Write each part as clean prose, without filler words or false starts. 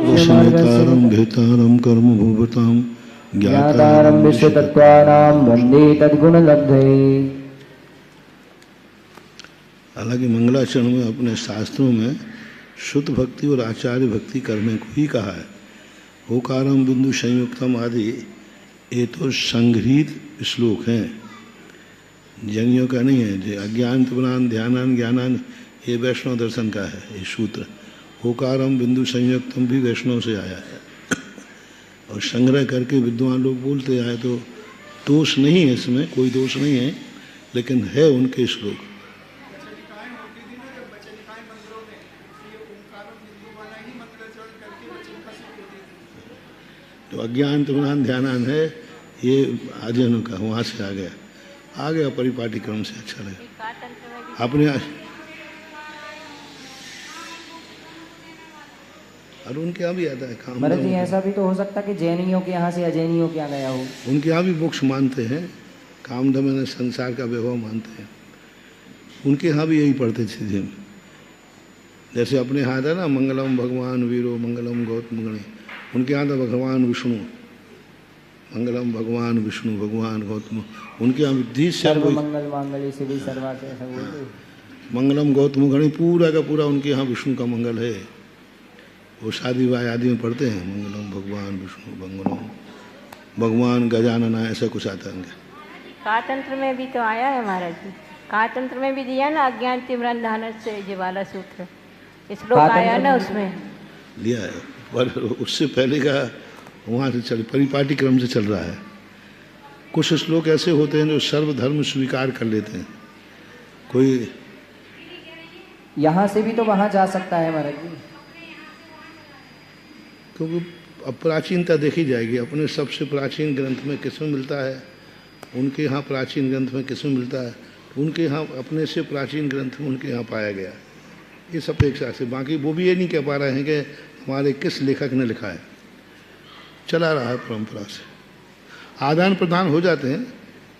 मोक्षमार्गस्य भेतारं कर्म भूभतां ज्ञातारं विश्वतत्त्वानां वन्दे तद्गुणलब्धये। हालांकि मंगलाचरण में अपने शास्त्रों में शुद्ध भक्ति और आचार्य भक्ति करने को ही कहा है। ओकारम बिंदु संयुक्तम आदि ये तो संग्रहित श्लोक हैं, जैनियों का नहीं है। जो अज्ञान त्रिगुणान ध्यानान ज्ञानान ये वैष्णव दर्शन का है ये सूत्र। ओकारम बिंदु संयुक्तम भी वैष्णव से आया है और संग्रह करके विद्वान लोग बोलते आए, तो दोष नहीं है इसमें, कोई दोष नहीं है, लेकिन है उनके श्लोक। तो अज्ञान त्रिगुणान ध्यानान है ये आर्यनों का, वहाँ से आ गया परिपाटी क्रम से। अच्छा लगे अपने और उनके यहाँ भी आता है काम। महाराज जी ऐसा भी तो हो सकता है कि जैनियों के यहाँ से अजैनियों के यहाँ गया हो। उनके यहाँ भी मोक्ष मानते हैं, कामधम ने संसार का वैभव मानते हैं। उनके यहाँ भी यही पढ़ते थे जिन, जैसे अपने यहाँ था ना मंगलम भगवान वीरो मंगलम गौतम गणे, उनके यहाँ था भगवान विष्णु, मंगलम भगवान विष्णु भगवान गौतम। उनके यहाँ सर्व मंगल मांगल्ये शिवे सर्वार्थ ऐसा बोलते। मंगलम गौतम गणे पूरा का पूरा उनके यहाँ विष्णु का मंगल है। वो शादी विवाह आदि में पढ़ते हैं मंगलम भगवान विष्णु मंगलम भगवान गजानना, ऐसा कुछ आता है उनके। कातंत्र में भी तो आया है महाराज जी, कातंत्र में भी दिया ना अज्ञान तिम्रन धान से ये वाला सूत्र, श्लोक आया ना उसमें लिया है। पर उससे पहले का वहाँ से चल परिपाटी क्रम से चल रहा है। कुछ श्लोक ऐसे होते हैं जो सर्वधर्म स्वीकार कर लेते हैं। कोई यहाँ से भी तो वहाँ जा सकता है महाराज जी, क्योंकि अब प्राचीनता देखी जाएगी। अपने सबसे प्राचीन ग्रंथ में किसमें मिलता है, उनके यहाँ प्राचीन ग्रंथ में किसमें मिलता है, उनके यहाँ अपने से प्राचीन ग्रंथ में उनके यहाँ पाया गया। ये सब अपेक्षा से, बाकी वो भी ये नहीं कह पा रहे हैं कि हमारे किस लेखक ने लिखा है। चला रहा है परंपरा से, आदान प्रदान हो जाते हैं।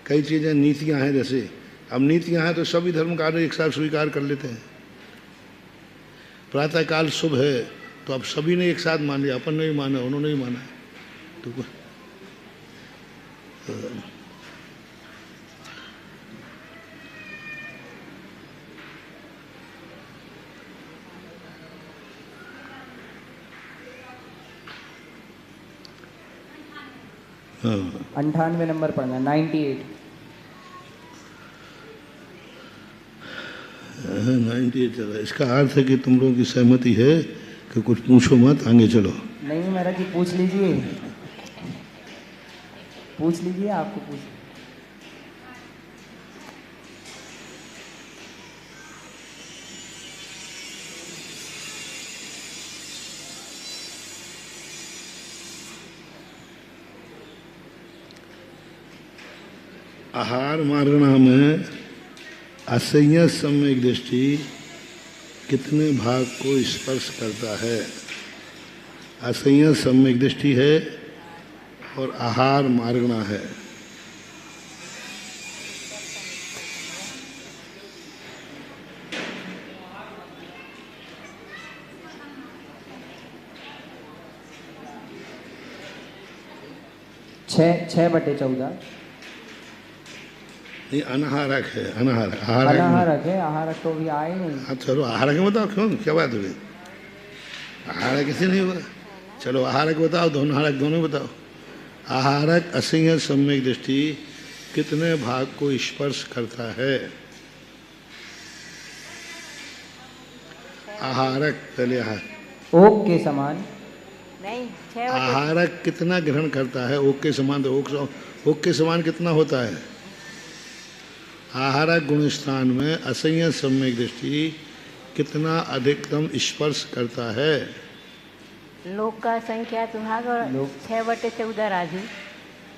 कई चीज़ें नीतियाँ हैं, जैसे अब नीतियाँ हैं तो सभी धर्म का एक साथ स्वीकार कर लेते हैं। प्रातःकाल शुभ है तो अब सभी ने एक साथ मान लिया, अपन ने भी माना उन्होंने भी माना, तो हाँ 98 नंबर पढ़ना 98। 98 चला। इसका अर्थ है कि तुम लोगों की सहमति है कि कुछ पूछो मत, आगे चलो। नहीं महाराज जी पूछ लीजिए, पूछ लीजिए, आपको पूछ। आहार मार्गणा में असंयत सम्यक दृष्टि कितने भाग को स्पर्श करता है। असंयत सम्यक दृष्टि है और आहार मार्गणा है। छः बटे 14 नहीं, अनाहारक है। अनाहारक है, आहारक तो भी आए नहीं। हाँ चलो आहारक बताओ, क्यों क्या बात हुई? आहारक किसी नहीं हुआ, चलो आहारक बताओ, दोनों आहारक दोनों बताओ। आहारक असंयत सम्यक दृष्टि कितने भाग को स्पर्श करता है। आहारक पहले ओक के समान नहीं, आहारक कितना ग्रहण करता है। ओक के समान, तो ओक के समान कितना होता है। आहारक गुण स्थान में असंयत सम्यक दृष्टि कितना अधिकतम स्पर्श करता है। लोक का संख्या भाग और 6 बटे 14 राजू।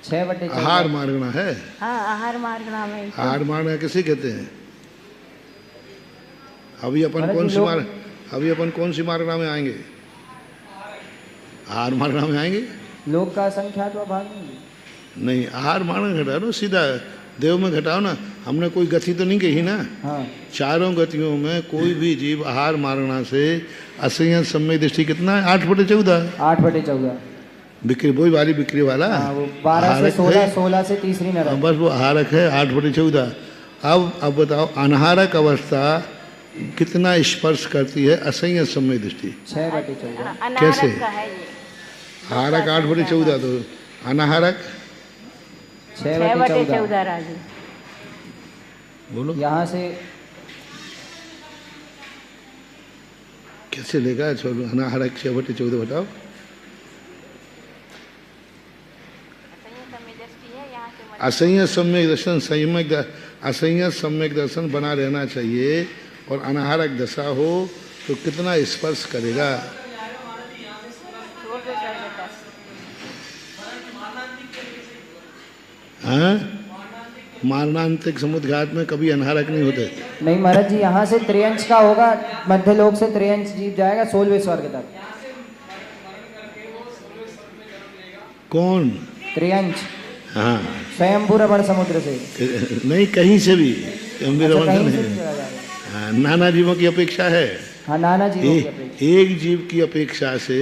6 बटे 14 आहार मार्गणा है। हाँ आहार मार्गणा में। आहार मार्गणा किसे कहते हैं? अभी अपन कौन सी मार्गणा में आएंगे? आहार मार्गणा में आएंगे। लोक का संख्या तो भाग नहीं। आहार मार्गणा घटाओ ना, सीधा देव में घटाओ ना। हमने कोई गति तो नहीं कही ना। हाँ चारों गतियों में कोई भी जीव आहार मारना से असंयत सम्यक दृष्टि कितना है? 8/14। 8/14। बिक्री वही वाली बिक्री वाला हाँ वो 12 से आहारक 16, है। 16 से तीसरी हाँ, नरक। बस वो आहारक है 8/14। अब बताओ अनाहारक अवस्था कितना स्पर्श करती है असंयत सम्यक दृष्टि? 6/14। कैसे? अनारक का है ये आहारक 8/14 तो अनाहारक 6/14। 6/14 राजू। बोलो यहाँ से कैसे लेगा? चलो अनाहारक 6/14 बताओ। असंयत सम्यक दर्शन असंयत सम्यक दर्शन बना रहना चाहिए और अनाहारक दशा हो तो कितना स्पर्श करेगा? हाँ, मारणांतिक समुद्घात में कभी अनाहारक नहीं होते। नहीं महाराज जी, यहाँ से त्रियंश का होगा, मध्य लोक से त्रियंश जीव जाएगा 16वें स्वर्ग तक। कौन? त्रियंश हाँ स्वयंभू रमण समुद्र से। नहीं, कहीं से भी अच्छा, कहीं से भी चला जाएगा। हाँ, नाना जीवों की अपेक्षा है। हाँ नाना जीवों की अपेक्षा। एक जीव की अपेक्षा से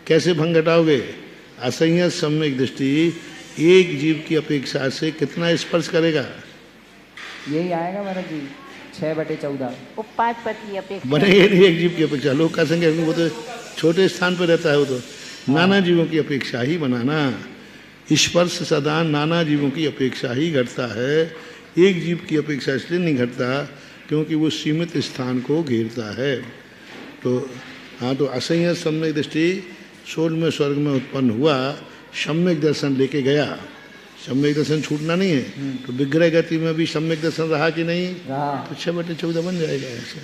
कैसे भंग घटाओगे? असंयत सम्यक दृष्टि एक जीव की अपेक्षा से कितना स्पर्श करेगा? यही आएगा महाराज जी 6/14। उपपाद पति अपेक्षा बनेगा नहीं एक जीव की अपेक्षा। लोग का संख्या वो तो छोटे स्थान पर रहता है, वो तो नाना जीवों की अपेक्षा ही बनाना। स्पर्श सदा नाना जीवों की अपेक्षा ही घटता है, एक जीव की अपेक्षा इसलिए नहीं घटता क्योंकि वो सीमित स्थान को घेरता है। तो हाँ, तो असंयत सम्यक दृष्टि 16वें स्वर्ग में उत्पन्न हुआ, सम्यक दर्शन लेके गया। सम्यक दर्शन छूटना नहीं है। तो विग्रह गति में भी सम्यक दर्शन रहा कि नहीं? रहा। तो 6/14 बन जाएगा ऐसे।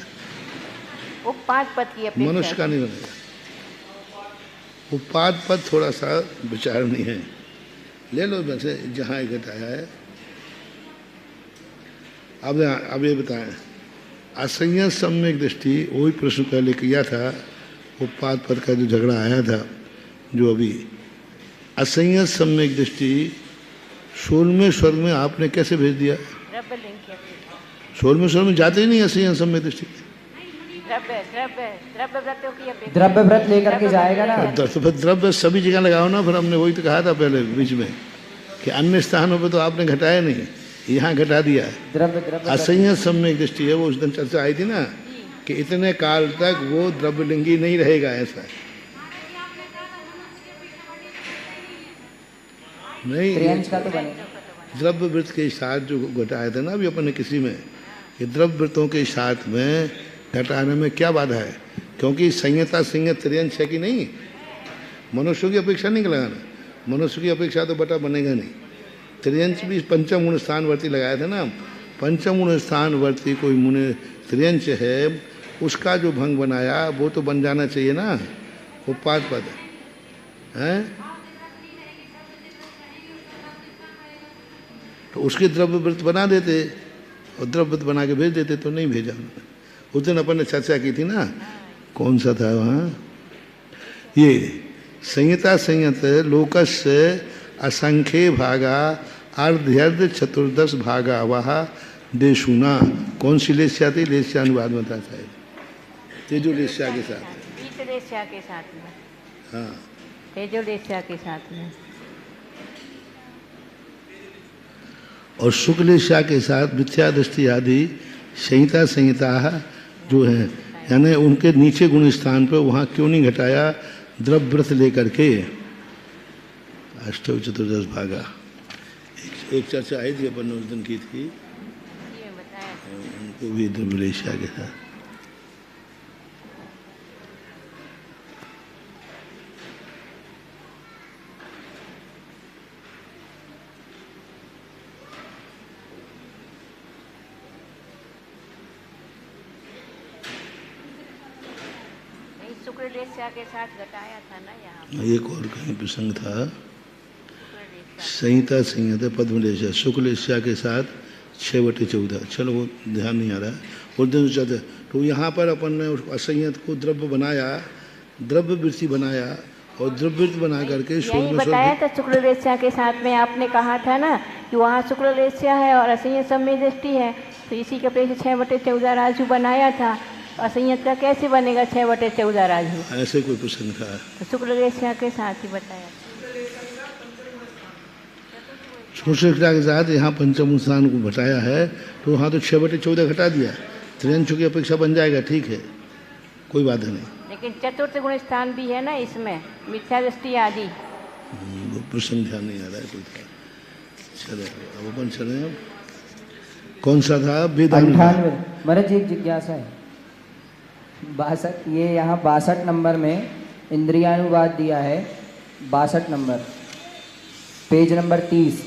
उपपाद पति अपेक्षा मनुष्य का नहीं बनेगा। उपाद पद थोड़ा सा विचार नहीं है, ले लो वैसे जहाँ घटाया है। अब ये बताएं, असंयत सम्यक दृष्टि वही प्रश्न पहले किया था, उपाद पद का जो झगड़ा आया था, जो अभी असंयत सम्यक दृष्टि 16वें स्वर्ग में आपने कैसे भेज दिया? द्रव्य लिंग की अपेक्षा 16वें स्वर्ग में जाते ही नहीं असंयत सम्यक दृष्टि। द्रव्य व्रतों की अपेक्षा द्रव्य व्रत लेकर के जाएगा ना। द्रव्य सभी जगह लगाओ ना। फिर हमने वही तो कहा था पहले बीच में कि अन्य स्थानों पे तो आपने घटाया नहीं, यहाँ घटा दिया। द्रव्य द्रव्य असंयत सम्यक दृष्टि है, वो उस दिन चर्चा आई थी ना कि इतने काल तक वो द्रव्यलिंगी नहीं रहेगा, ऐसा नहीं। त्रियंश का तो बनेगा। द्रव्य वृत्त के साथ जो घटाया था ना अभी अपन ने किसी में, ये द्रव्य वृत्तों के साथ में घटाने में क्या बाधा है? क्योंकि संयता संयत त्रियंश है कि नहीं। मनुष्यों की अपेक्षा नहीं लगाना, मनुष्य की अपेक्षा तो बटा बनेगा नहीं। त्रियंश भी पंचम गुण स्थानवर्ती लगाया था ना। पंचम गुण स्थानवर्ती कोई मुनि त्रियंश है, उसका जो भंग बनाया वो तो बन जाना चाहिए ना, उपाद पद है। तो उसके द्रव्य वृत्त बना देते और द्रव्य वृत्त बना के भेज देते, तो नहीं भेजा। उस दिन अपन ने चर्चा की थी ना, कौन सा था वहाँ, ये संहिता संयत लोकस्य असंख्य भागा अर्ध्यर्ध चतुर्दश भागा वह देशुना। कौन सी लेस्या थी? लेस्या अनुवाद में था शायद, तेजो लेस्या के साथ। पीतलेस्या के साथ में, हाँ, तेजोलेस्या के साथ में और शुक्लेस्या के साथ मिथ्या दृष्टि आदि संहिता संहिता जो है, यानी उनके नीचे गुण स्थान पर वहाँ क्यों नहीं घटाया द्रव्य व्रत लेकर के? अष्टौ चतुर्दश भागा एक चर्चा आई थी अपन ने उस दिन की थी, ये बताया उनको भी द्रव्यलेस्या के साथ। शुक्लेस्या के साथ घटाया था ना यहाँ। एक और कहीं प्रसंग था, संहिता संहिता पद्मलेस्या शुक्लेस्या के साथ 6/14। चलो वो ध्यान नहीं आ रहा है, उस दिन चलते। तो यहाँ पर अपन ने उसको असंयत को द्रव्य बनाया, द्रव्य वृत्ति बनाया और द्रव्य वृत्ति बना करके यही बताया था। शुक्लेस्या के साथ में आपने कहा था ना कि वहाँ शुक्ल लेस्या है और असंयत सम्यक दृष्टि है, तो इसी के अपेक्षा 6/14 राजू बनाया था, असंयत का कैसे बनेगा 6/14 राजू? ऐसे कोई प्रसंग था? तो शुक्ल लेस्या के साथ ही बताया। सूक्ष्मता के साथ यहाँ पंचम स्थान को घटाया है, तो वहाँ तो 6/14 घटा दिया, त्रियंश की अपेक्षा बन जाएगा, ठीक है, कोई बात नहीं। लेकिन चतुर्थ गुण स्थान भी है ना इसमें, मिथ्या दृष्टि आदि। वो प्रसंग ध्यान नहीं आ रहा है कोई था। चले अब अपन चले। अब कौन सा था? वेदांत। 98। महाराज जी एक जिज्ञासा है, 62, ये यहाँ 62 नंबर में इंद्रियानुवाद दिया है, 62 नंबर, पेज नंबर 30,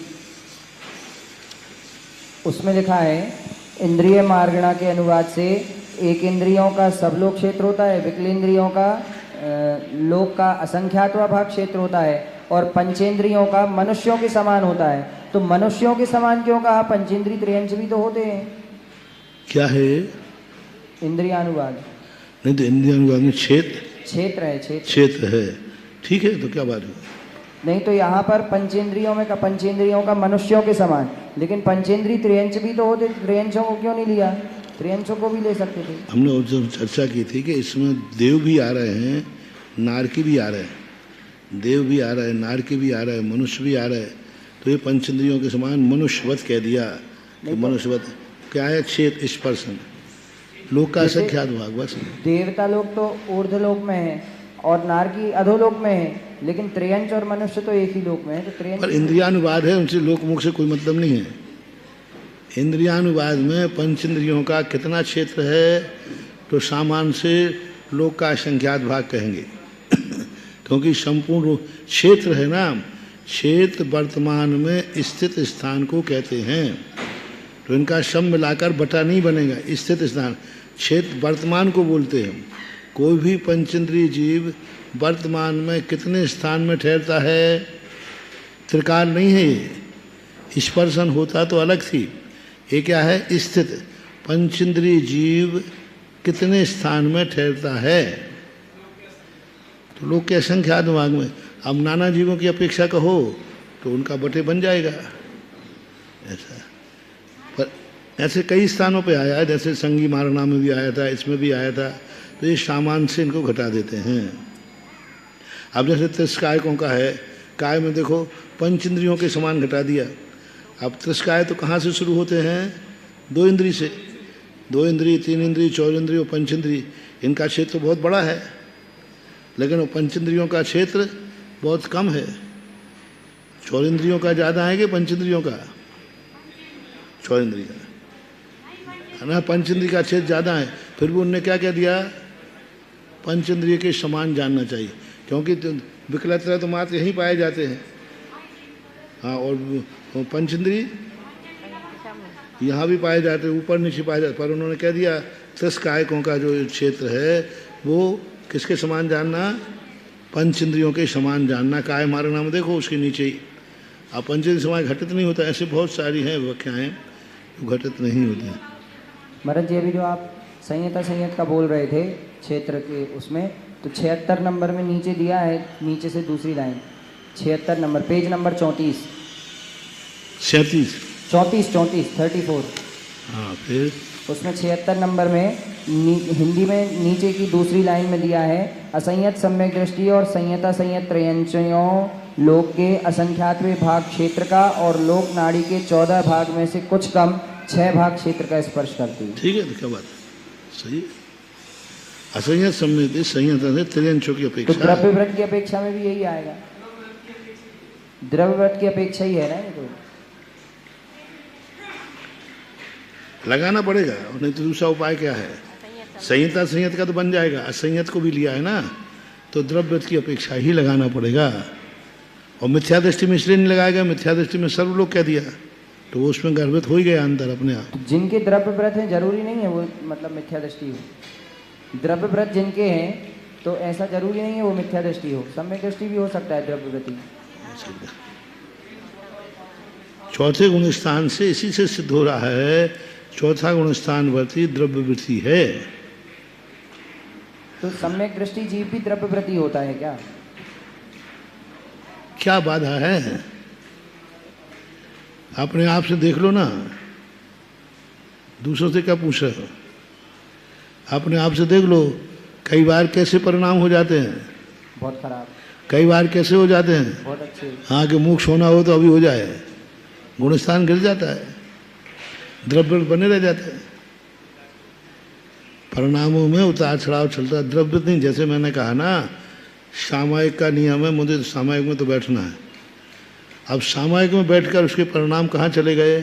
उसमें लिखा है इंद्रिय मार्गणा के अनुवाद से एक इंद्रियों का सब लोक क्षेत्र होता है, विकलेंद्रियों का लोक का असंख्यात्वा भाग क्षेत्र होता है, और पंचेंद्रियों का मनुष्यों के समान होता है। तो मनुष्यों के समान क्यों कहा? पंचेंद्रिय त्रियंश भी तो होते हैं। क्या है? इंद्रियानुवाद नहीं तो इंद्रियानुवाद में क्षेत्र है, क्षेत्र है, ठीक है, तो क्या बात है? नहीं तो यहाँ पर पंचेंद्रियों में का पंचेंद्रियों का मनुष्यों के समान, लेकिन पंचेंद्रिय त्रियंश भी तो होते, त्रियंशों को क्यों नहीं लिया? त्रियंशों को भी ले सकते थे। हमने उस दिन चर्चा की थी कि इसमें देव भी आ रहे हैं, नारकी भी आ रहे हैं, देव भी आ रहे हैं, नारकी भी आ रहे हैं, मनुष्य भी आ रहे हैं, तो ये पंचेंद्रियों के समान मनुष्यवत कह दिया कि मनुष्यवत क्या है? क्षेत्र, स्पर्शन, लोक का असंख्यात भाग, बस। देवता लोग तो ऊर्ध्व लोक में है और नारकी अधोलोक में है, लेकिन त्रियंश और मनुष्य तो एक ही लोक में है, तो त्रियंश। पर इंद्रियानुवाद है, उनसे लोकमुख से कोई मतलब नहीं है। इंद्रियानुवाद में पंचेंद्रियों का कितना क्षेत्र है, तो सामान्य से लोक का असंख्यात भाग कहेंगे क्योंकि संपूर्ण क्षेत्र है ना, क्षेत्र वर्तमान में स्थित स्थान को कहते हैं, तो इनका सम मिलाकर बटा नहीं बनेगा। स्थित स्थान, क्षेत्र वर्तमान को बोलते हैं। कोई भी पंचेंद्रिय जीव वर्तमान में कितने स्थान में ठहरता है? त्रिकाल नहीं है ये, स्पर्शन होता तो अलग थी, ये क्या है? स्थित। पंचेंद्रिय जीव कितने स्थान में ठहरता है? तो लोग के असंख्यात भाग में। अब नाना जीवों की अपेक्षा कहो तो उनका बटे बन जाएगा ऐसा। पर ऐसे कई स्थानों पे आया है, जैसे संगी मारणा में भी आया था, इसमें भी आया था, तो ये सामान्य से इनको घटा देते हैं। अब जैसे त्रिस्कायकों का है, काय में देखो पंचेंद्रियों के समान घटा दिया। अब त्रिस्काय तो कहाँ से शुरू होते हैं? 2 इंद्रिय से, 2 इंद्रिय, 3 इंद्रिय, 4 इंद्रिय और पंचेंद्रिय, इनका क्षेत्र बहुत बड़ा है, लेकिन वो पंचेंद्रियों का क्षेत्र बहुत कम है। 4 इंद्रियों का ज़्यादा है कि पंचेंद्रियों का? 4 इंद्रिय का ना, पंचेंद्रिय का क्षेत्र ज़्यादा है, फिर भी उनने क्या कह दिया? पंचेंद्रिय के समान जानना चाहिए, क्योंकि विकलता तो मात्र यहीं पाए जाते हैं। हाँ, और पंचेंद्रिय यहाँ भी पाए जाते हैं, ऊपर नीचे पाए जाते, पर उन्होंने कह दिया त्रिस्कायकों का जो क्षेत्र है वो किसके समान जानना? पंचेंद्रियों के समान जानना। काय मारना में देखो उसके नीचे ही, अब पंचेंद्रिय समान घटित नहीं होता। ऐसे बहुत सारी हैं व्याख्याएं जो घटित नहीं होती हैं। महाराज जी अभी जो आप संयत का बोल रहे थे क्षेत्र के उसमें, तो 76 नंबर में नीचे दिया है, नीचे से दूसरी लाइन, 76 नंबर, पेज नंबर 34, 34, हाँ, फिर उसमें 76 नंबर में हिंदी में नीचे की दूसरी लाइन में दिया है, असंयत सम्यक दृष्टि और संयत असंयत त्रयंशयों लोक के असंख्यातवें भाग क्षेत्र का और लोक नाड़ी के 14 भाग में से कुछ कम 6 भाग क्षेत्र का स्पर्श करती है। ठीक है, तो क्या बात है, सही है। असंयत सम्यक संयत त्रियंशों की तो अपेक्षा, द्रव्यव्रत की अपेक्षा में भी यही आएगा, द्रव्यव्रत की अपेक्षा ही है ना ये तो। लगाना पड़ेगा, और नहीं तो दूसरा उपाय क्या है? संयत का तो बन जाएगा, असंयत को भी लिया है ना, तो द्रव्यव्रत की अपेक्षा ही लगाना पड़ेगा। और मिथ्या दृष्टि में इसलिए नहीं लगाएगा, मिथ्या दृष्टि में सर्वलोक कह दिया, तो वो उसमें गर्भित हो ही गया अंदर अपने आप। जिनके द्रव्यव्रत हैं जरूरी नहीं है वो मतलब मिथ्या दृष्टि हो। द्रव्यव्रत जिनके हैं तो ऐसा जरूरी नहीं है वो मिथ्या दृष्टि हो, सम्यक दृष्टि भी हो सकता है द्रव्यव्रति। चौथे गुण स्थान से इसी से सिद्ध हो रहा है, चौथा गुण स्थान वर्ती द्रव्यवृत्ति है। तो सम्यक दृष्टि जीव भी द्रव्यव्रति होता है क्या? क्या बाधा है? अपने आप से देख लो ना, दूसरों से क्या पूछ रहे हो? अपने आप से देख लो, कई बार कैसे परिणाम हो जाते हैं, बहुत खराब, कई बार कैसे हो जाते हैं। बहुत अच्छे। हाँ कि मोक्ष होना हो तो अभी हो जाए, गुणस्थान गिर जाता है, द्रव्य बने रह जाते हैं, परिणामों में उतार चढ़ाव चलता है। द्रव्य नहीं, जैसे मैंने कहा ना, सामायिक का नियम है, मुझे तो सामायिक में तो बैठना है। अब सामायिक में बैठकर उसके परिणाम कहाँ चले गए?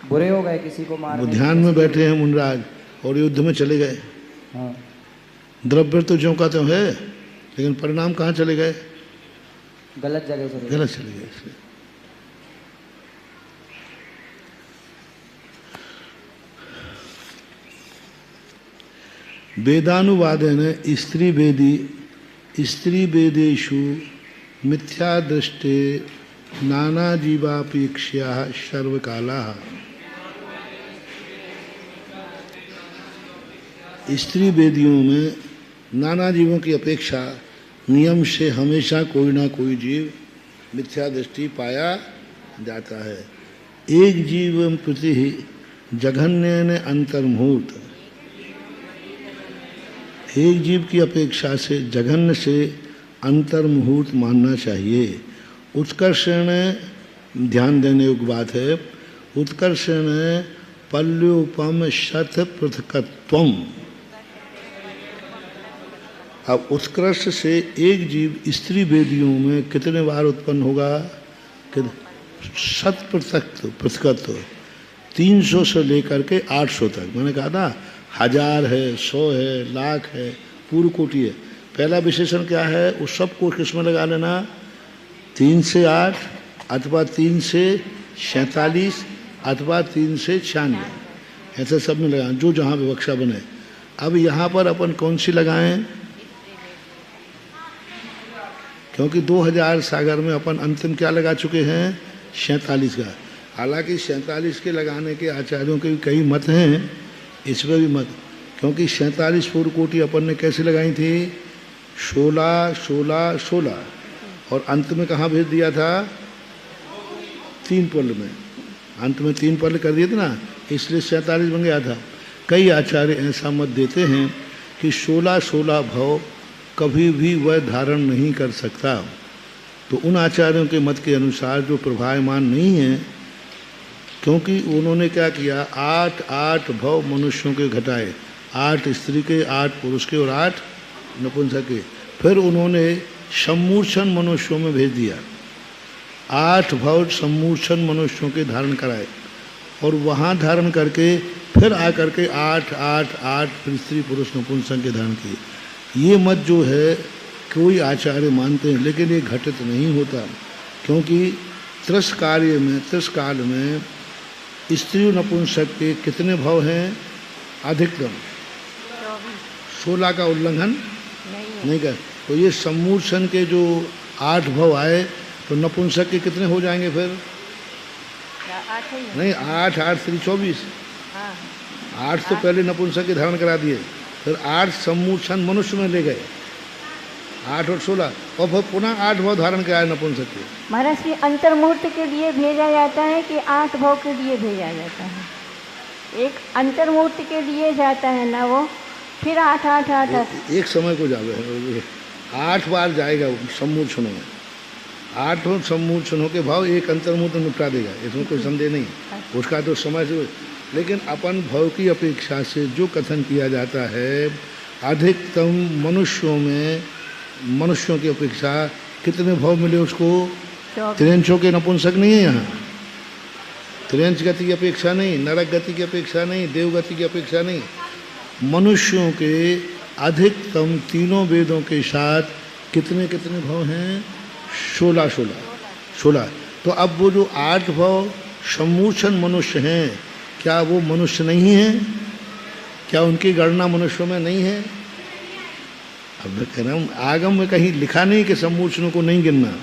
बुरे हो गए, किसी को मार वो ध्यान में बैठे हैं मुनराज और युद्ध में चले गए। हाँ, द्रव्य तो ज्यों का त्यों है, लेकिन परिणाम कहाँ चले गए? गलत जगह चले गए। गलत चले गए। इसलिए वेदानुवादेन स्त्री वेदेषु मिथ्या दृष्टे नाना जीवापेक्षा सर्वकाला। स्त्री वेदियों में नाना जीवों की अपेक्षा नियम से हमेशा कोई ना कोई जीव मिथ्या दृष्टि पाया जाता है। एक जीव प्रति जघन्य अंतर्मुहूर्त, एक जीव की अपेक्षा से जघन्य से अंतर्मुहूर्त मानना चाहिए। उत्कर्षण ध्यान देने योग्य बात है। उत्कर्षण पल्योपम शत पृथकत्वम। अब उत्कर्ष से एक जीव स्त्री वेदियों में कितने बार उत्पन्न होगा? शत पृथकत्व, 300 से लेकर के 800 तक। मैंने कहा था 1000 है, 100 है, लाख है, पूर्ण कोटि है। पहला विशेषण क्या है? उस सबको किसमें लगा लेना? 3 से 8 अथवा 3 से 47 अथवा 3 से 96, ऐसे सब में लगाएं जो जहाँ विवक्षा बने। अब यहाँ पर अपन कौन सी लगाएं? क्योंकि 2000 सागर में अपन अंतिम क्या लगा चुके हैं? 47 का। हालांकि 47 के लगाने के आचार्यों के भी कई मत हैं, इसमें भी मत, क्योंकि 47 पूर्व कोटि अपन ने कैसे लगाई थी? 16, 16, 16 और अंत में कहाँ भेज दिया था? 3 पल में, अंत में 3 पल कर दिए थे ना, इसलिए 47 बन गया था। कई आचार्य ऐसा मत देते हैं कि 16, 16 भाव कभी भी वह धारण नहीं कर सकता। तो उन आचार्यों के मत के अनुसार जो प्रभायमान नहीं है, क्योंकि उन्होंने क्या किया? 8 भव मनुष्यों के घटाए, 8 स्त्री के, 8 पुरुष के और 8 नपुंसक के। फिर उन्होंने सम्मूर्छन मनुष्यों में भेज दिया, 8 भव सम्मूर्छन मनुष्यों के धारण कराए और वहाँ धारण करके फिर आकर के 8 फिर स्त्री पुरुष नपुंसक के धारण किए। ये मत जो है कोई आचार्य मानते हैं, लेकिन ये घटित नहीं होता, क्योंकि त्रिस काल में स्त्री नपुंसक के कितने भाव हैं? अधिकतम 16 का उल्लंघन नहीं कर। तो ये सम्मूर्छन के जो 8 भाव आए तो नपुंसक के कितने हो जाएंगे फिर? नहीं, 8 श्री 24, 8 तो पहले नपुंसक के धारण करा दिए, फिर 8 सम्मूर्छन मनुष्य में ले गए, 8 और 16, और फिर पुनः 8 भाव धारण कराए नपुंसक के। महाराज श्री अंतर्मूर्त के लिए भेजा जाता है कि 8 भाव के लिए भेजा जाता है? एक अंतर्मूर्त के लिए जाता है ना, वो फिर 8 एक समय को जावे 8 बार जाएगा सम्मूर्छनों में, 8 सम्मूर्छनों के भाव एक अंतर्मूर्त निपटा देगा, इसमें कोई संदेह नहीं, उसका तो समय से। लेकिन अपन भाव की अपेक्षा से जो कथन किया जाता है, अधिकतम मनुष्यों की अपेक्षा कितने भाव मिले उसको? 300 के नपुंसक नहीं है यहाँ, 300 गति की अपेक्षा नहीं, नरक गति की अपेक्षा नहीं, देव गति की अपेक्षा नहीं, मनुष्यों के अधिकतम तीनों वेदों के साथ कितने भाव हैं? 16। तो अब वो जो 8 भाव सम्मूर्छन मनुष्य हैं, क्या वो मनुष्य नहीं है? क्या उनकी गणना मनुष्यों में नहीं है? अब मैं कह रहा हूँ, आगम में कहीं लिखा नहीं कि सम्मूर्छनों को नहीं गिनना,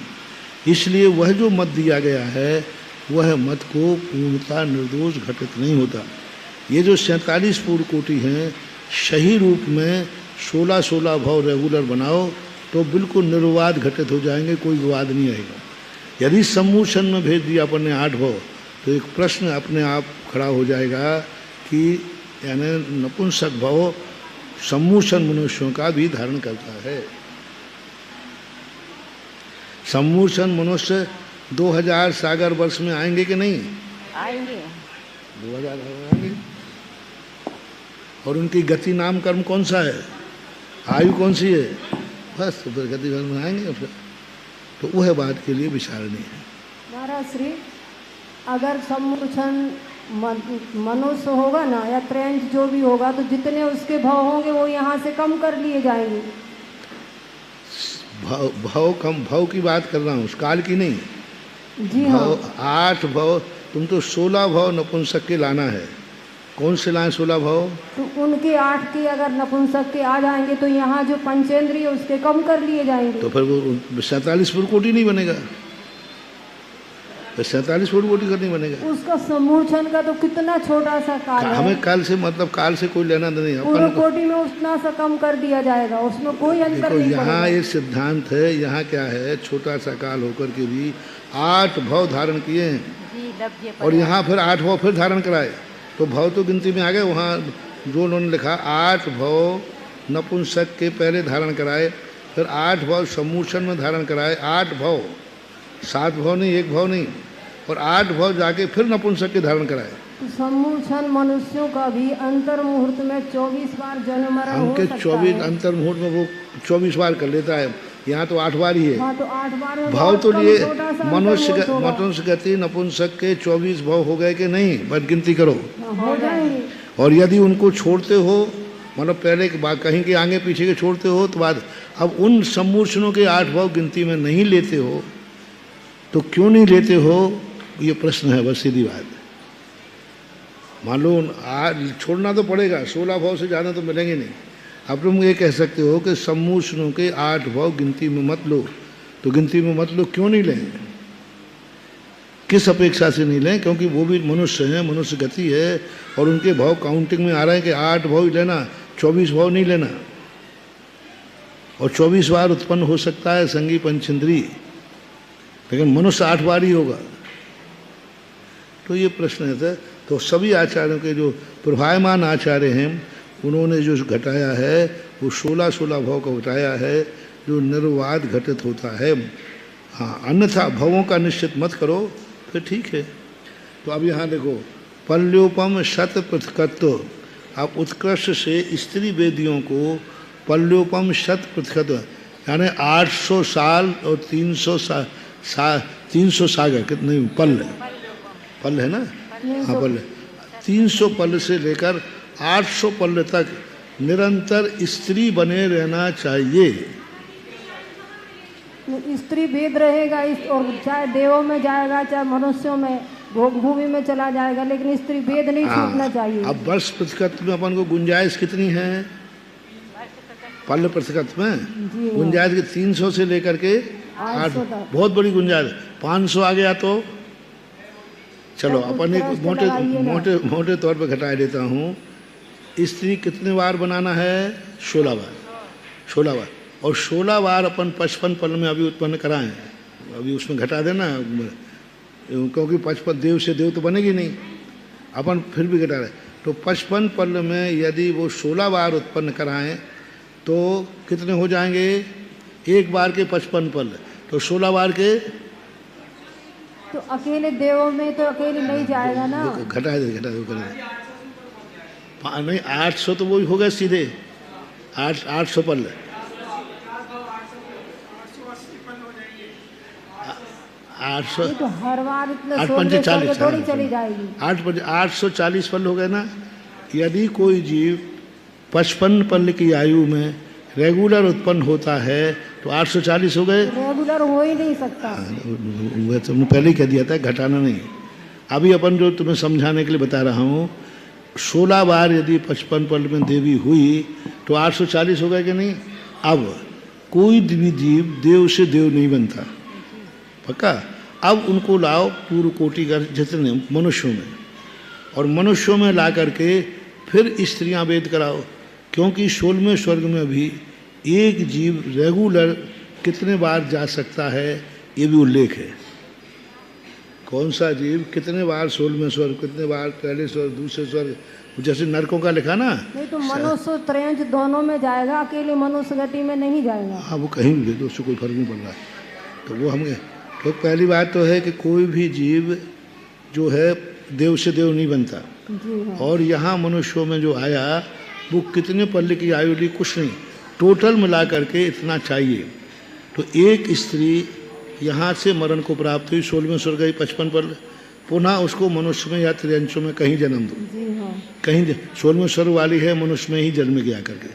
इसलिए वह जो मत दिया गया है वह मत को पूर्णता निर्दोष घटित नहीं होता। ये जो 47 पूर्व कोटि हैं, सही रूप में 16 भाव रेगुलर बनाओ तो बिल्कुल निर्विवाद घटित हो जाएंगे, कोई विवाद नहीं आएगा। यदि सम्मूर्छन में भेज दिया अपन ने 8 भाव, तो एक प्रश्न अपने आप खड़ा हो जाएगा कि यानी नपुंसक भाव सम्मूषण मनुष्यों का भी धारण करता है। सम्मूषण मनुष्य 2000 सागर वर्ष में आएंगे कि नहीं? आएंगे। 2000 आएंगे। और उनकी गति नाम कर्म कौन सा है? आयु कौन सी है? बस तो फिर गति कर्म आएंगे फिर। तो वह बात के लिए विचारणी है। महाराज श्री, अगर सम्मूषण मनुष्य होगा ना या त्रयंच जो भी होगा, तो जितने उसके भाव होंगे वो यहाँ से कम कर लिए जाएंगे। भाव कम, भाव की बात कर रहा हूँ, उस काल की नहीं। जी हाँ। 8 भाव, तुम तो 16 भाव नपुंसक के लाना है। कौन से लाए 16 भाव? तो उनके 8 के अगर नपुंसक के आ जाएंगे तो यहाँ जो पंचेंद्रिय उसके कम कर लिए जाएंगे। तो फिर वो 47 फुट कोटि नहीं बनेगा, 47 फुट कोटि का नहीं बनेगा। उसका सम्मूषण का तो कितना छोटा सा काल है। हमें काल से मतलब काल से कोई लेना नहीं। पूर्ण कोटि में उतना सा कम कर दिया जाएगा, उसमें कोई अंतर नहीं पड़ेगा। यहाँ एक सिद्धांत है, यहाँ क्या है, छोटा सा काल होकर के भी 8 भाव धारण किए हैं और यहाँ फिर 8 भाव फिर धारण कराए, तो भाव तो गिनती में आ गए। वहाँ जो उन्होंने लिखा 8 भाव नपुंसक के पहले धारण कराए, फिर 8 भाव सम्मूषण में धारण कराए, 8 भाव, 7 भाव नहीं, 1 भाव नहीं, और 8 भाव जाके फिर नपुंसक के धारण कराए। तो सम्मूषण मनुष्यों का भी अंतर मुहूर्त में 24 बार जन्म मरण हो सकता 24 है। अंतर मुहूर्त में वो 24 बार कर लेता है, यहाँ तो 8 बार ही है। हाँ, तो 8 बार में भाव तो लिए मनुष्य गति नपुंसक के 24 भाव हो गए कि नहीं? बस गिनती करो। हो जाएंगे। और यदि उनको छोड़ते हो, मतलब पहले के बाद कहीं के आगे पीछे के छोड़ते हो तो बाद, अब उन सम्मूषणों के 8 भाव गिनती में नहीं लेते हो, तो क्यों नहीं लेते हो, ये प्रश्न है। बस सीधी बात। मान लो छोड़ना तो पड़ेगा, 16 भाव से ज़्यादा तो मिलेंगे नहीं। अब तुम ये कह सकते हो कि सम्मूषणों के 8 भाव गिनती में मत लो, तो गिनती में मत लो, क्यों नहीं लें? किस अपेक्षा से नहीं लें? क्योंकि वो भी मनुष्य हैं, मनुष्य गति है, और उनके भाव काउंटिंग में आ रहे हैं कि 8 भाव ही लेना, 24 भाव नहीं लेना। और 24 बार उत्पन्न हो सकता है संगी पंचेंद्री, लेकिन मनुष्य 8 बार ही होगा। तो ये प्रश्न है। तो सभी आचार्यों के जो प्रभायमान आचार्य हैं, उन्होंने जो घटाया है वो 16 भाव का घटाया है, जो निर्वाद घटित होता है। हाँ, अन्यथा भावों का निश्चित मत करो, फिर ठीक है। तो अब यहाँ देखो, पल्योपम शत पृथकत्व। आप उत्कृष्ट से स्त्री वेदियों को पल्योपम शत पृथकत्व, यानी 800 साल और 300 सागर, कितने पल है ना? हाँ, पल 300 पल से लेकर 800 पल तक निरंतर स्त्री बने रहना चाहिए। स्त्री भेद रहेगा, और चाहे देवों में जाएगा चाहे मनुष्यों में, भोग भूमि में चला जाएगा, लेकिन स्त्री भेद नहीं छूटना चाहिए। अब वर्ष प्रतिशत में अपन को गुंजाइश कितनी है? पल प्रतिशत में गुंजाइश की 300 से लेकर के 800, बहुत बड़ी गुंजाइश। 500 आ गया तो चलो अपन एक मोटे तौर पर घटा देता हूँ। स्त्री कितने बार बनाना है? 16 बार। और 16 बार अपन 55 पल में अभी उत्पन्न कराएं, अभी उसमें घटा देना, क्योंकि 55 देव से देव तो बनेगी नहीं, अपन फिर भी घटा रहे। तो 55 पल में यदि वो 16 बार उत्पन्न कराएं तो कितने हो जाएंगे? एक बार के 55 पल, तो 16 बार के। तो अकेले देवों में तो अकेले नहीं जाएगा ना। घटा दे नहीं, 800 तो वो हो गए सीधे, 800 पल। 800 तो हर बार इतना 8 थोड़ी चली जाएगी। 840 पल हो गए ना। यदि कोई जीव 55 पल की आयु में रेगुलर उत्पन्न होता है तो 840 हो गए। रेगुलर हो ही नहीं सकता। वह तुमने पहले ही कह दिया था, घटाना नहीं। अभी अपन जो तुम्हें समझाने के लिए बता रहा हूँ, 16 बार यदि 55 पल में देवी हुई तो 840 हो गए कि नहीं? अब कोई भी जीव देव से देव नहीं बनता, पक्का। अब उनको लाओ पूर्व कोटि का जितने मनुष्यों में, और मनुष्यों में ला करके फिर स्त्रियां वेद कराओ, क्योंकि 16वें स्वर्ग में भी एक जीव रेगुलर कितने बार जा सकता है ये भी उल्लेख है। कौन सा जीव कितने बार 16वें स्वर्ग, कितने बार पहले स्वर्ग, दूसरे स्वर्ग, जैसे नरकों का लिखा ना। नहीं तो मनुष्य त्रयंच दोनों में जाएगा, अकेले मनुष्य गति में नहीं जाएगा। हाँ, वो कहीं भी तो उससे कोई फर्क नहीं पड़ रहा है। तो वो हम तो पहली बात तो है कि कोई भी जीव जो है देव से देव नहीं बनता। जी हाँ। और यहाँ मनुष्यों में जो आया वो कितने पल्ले की आयु ली, कुछ नहीं, टोटल मिला करके इतना चाहिए। तो एक स्त्री यहाँ से मरण को प्राप्त हुई, 16वें स्वर्ग गई, 55 पल, पुनः उसको मनुष्य में या त्रियंशों में कहीं जन्म दो। जी हाँ। कहीं 16वें स्वर्ग वाली है मनुष्य में ही जन्म गया करके,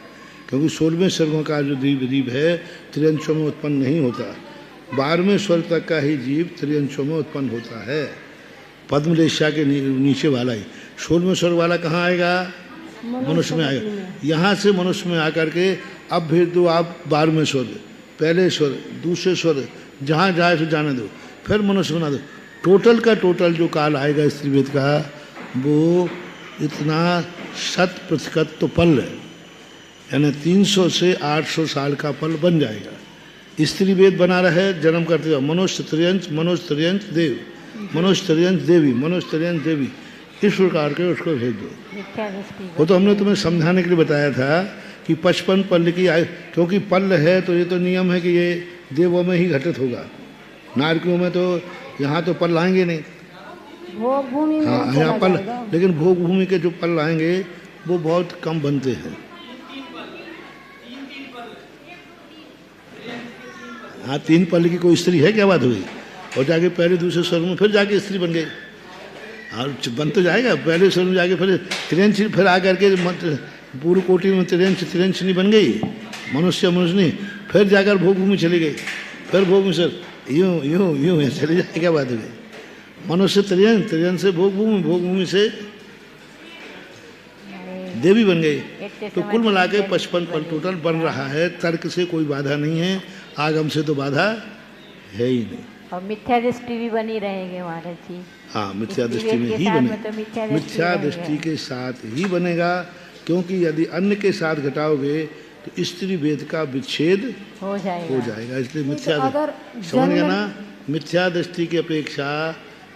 क्योंकि 16वें स्वर्गों का जो जीव है त्रियंशों में उत्पन्न नहीं होता। 12वें स्वर्ग तक का ही जीव त्रियंशों में उत्पन्न होता है, पद्मलेशा के नीचे वाला ही। 16वें स्वर्ग वाला कहाँ आएगा? मनुष्य में आएगा। यहाँ से मनुष्य में आकर के अब भेज दो आप 12वें स्वर्ग, पहले स्वर्ग, दूसरे स्वर्ग, जहाँ जाए तो जाने दो, फिर मनुष्य बना दो। टोटल का टोटल जो काल आएगा स्त्रीवेद का, वो इतना 100% तो पल है, यानी 300 से 800 साल का पल बन जाएगा। स्त्रीवेद बना रहे जन्म करते हुए, मनुष्य त्रियंश, मनुष्य त्रियंश देव, मनुष्य त्रियंश देवी, मनुष्य त्रियंश देवी, इस प्रकार के उसको भेज दो। वो तो हमने तुम्हें समझाने के लिए बताया था कि 55 पल की आयु, क्योंकि पल है तो ये तो नियम है कि ये देवों में ही घटित होगा, नारकियों में तो यहाँ तो पल आएंगे नहीं। भोग भूमि में हाँ, चला यहाँ पल, जाएगा। लेकिन भोग भूमि के जो पल आएंगे वो बहुत कम बनते हैं। हाँ, 3 पल की कोई स्त्री है, क्या बात हुई? और जाके पहले दूसरे स्वर्ग में फिर जाके स्त्री बन गई, और बन तो जाएगा पहले स्वर्ग में जाके, फिर त्रियंश, फिर आकर के पूर्व कोटि में त्रियंश नहीं बन गई, मनुष्य नहीं, फिर जाकर भोग भूमि चली गई, फिर भोग में सर यूँ यूँ यूँ चली जाए, क्या बात हुई? मनुष्य त्रियंश, त्रियंश से भोग भूमि, भोग भूमि से देवी बन गई। तो कुल मिला के 55 पल टोटल बन रहा है। तर्क से कोई बाधा नहीं है, आगम से तो बाधा है ही नहीं। और मिथ्या दृष्टि भी बनी रहेगी महाराज जी। हाँ, मिथ्या दृष्टि में ही साथ में बनेगा, तो मिथ्या मिथ्या दृष्टि के साथ ही बनेगा, क्योंकि यदि अन्य के साथ घटाओगे तो स्त्री वेद का विच्छेद हो जाएगा। इसलिए मिथ्या अगर समझ गया ना, मिथ्या दृष्टि की अपेक्षा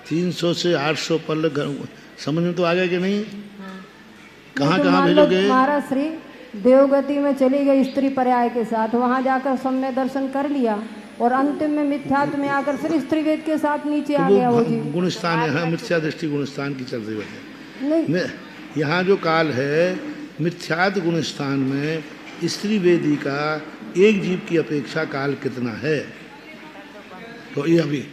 300 से 800 पल समझ में तो आ गया कि नहीं? कहाँ कहाँ भेजोगे? महाराज श्री देवगति में चली गई स्त्री पर्याय के साथ, वहां जाकर सबने दर्शन कर लिया और अंतिम में मिथ्यात्व में आकर फिर स्त्री वेद के साथ नीचे आ गया वो जी। गुणस्थान है, हाँ, मिथ्या दृष्टि गुणस्थान की चल रही है। नहीं, यहाँ जो काल है मिथ्यात्व गुणस्थान में स्त्री वेदी का एक जीव की अपेक्षा काल कितना है? तो ये अभी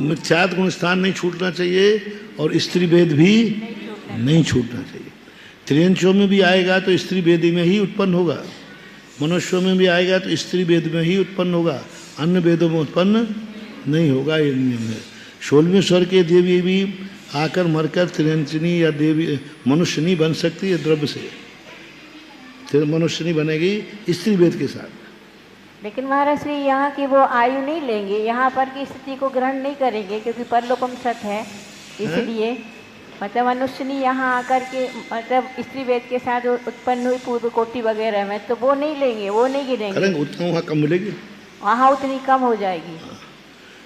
मिथ्यात्व गुणस्थान नहीं छूटना चाहिए और स्त्री वेद भी नहीं छूटना चाहिए। त्रियंशों में भी आएगा तो स्त्री वेदी में ही उत्पन्न होगा, मनुष्यों में भी आएगा तो स्त्री वेद में ही उत्पन्न होगा, अन्य वेदों में उत्पन्न नहीं होगा, ये नियम है। 16वें स्वर्ग के देवी भी आकर मरकर त्रियंशिनी या देवी मनुष्य नहीं बन सकती है, द्रव्य से मनुष्य नहीं बनेगी स्त्री वेद के साथ। लेकिन महाराज श्री यहाँ की वो आयु नहीं लेंगे, यहाँ पर की स्थिति को ग्रहण नहीं करेंगे, क्योंकि परलोकम सत है, इसलिए मतलब मनुष्य नहीं यहाँ आकर के मतलब स्त्री वेद के साथ उत्पन्न हुई पूर्व कोटि वगैरह में, तो वो नहीं लेंगे, वो नहीं गिरेंगे, उतना वहाँ कम मिलेगी, वहाँ उतनी कम हो जाएगी।